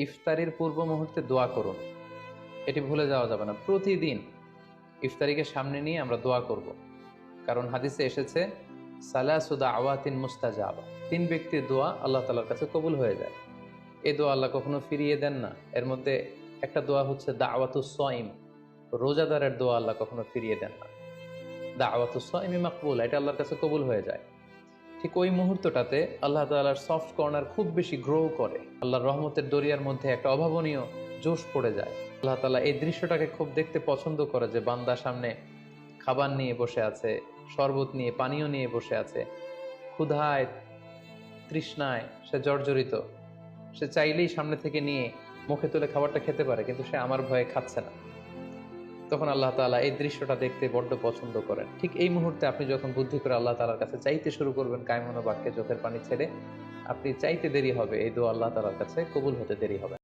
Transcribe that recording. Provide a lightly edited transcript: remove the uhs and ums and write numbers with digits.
ইফতারির পূর্ব মুহূর্তে দোয়া করুন, এটি ভুলে যাওয়া যাবে না। প্রতিদিন ইফতারিকে সামনে নিয়ে আমরা দোয়া করব, কারণ হাদিসে এসেছে সালাসু দাওয়াতিন মুস্তাজাবা, তিন ব্যক্তির দোয়া আল্লাহ তাআলার কাছে কবুল হয়ে যায়। এই দোয়া আল্লাহ কখনো ফিরিয়ে দেন না। এর মধ্যে একটা দোয়া হচ্ছে দাওয়াতুস সাইম, রোজাদারের দোয়া আল্লাহ কখনো ফিরিয়ে দেন না। দাওয়াতুস সাইমি মাকবুল, এটা আল্লাহর কাছে কবুল হয়ে যায়। ঠিক ওই মুহূর্তটাতে আল্লাহ তাআলার সফট কর্নার খুব বেশি গ্রো করে, আল্লাহর রহমতের দরিয়ার মধ্যে একটা অভাবনীয় জোশ পড়ে যায়। আল্লাহ তাআলা এই দৃশ্যটাকে খুব দেখতে পছন্দ করে, যে বান্দা সামনে খাবার নিয়ে বসে আছে, শরবত নিয়ে, পানীয় নিয়ে বসে আছে, ক্ষুধায় তৃষ্ণায় সে জর্জরিত, সে চাইলেই সামনে থেকে নিয়ে মুখে তুলে খাবারটা খেতে পারে, কিন্তু সে আমার ভয়ে খাচ্ছে না। তখন আল্লাহ তাআলা এই দৃশ্যটা দেখতে বড্ড পছন্দ করেন। ঠিক এই মুহূর্তে আপনি যখন বুদ্ধি করে আল্লাহ তাআলার কাছে চাইতে শুরু করবেন, কায়মনো বাক্যে চোখের পানি ছেড়ে, আপনি চাইতে দেরি হবে, এই দোয়া আল্লাহ তাআলার কাছে কবুল হতে দেরি হবে।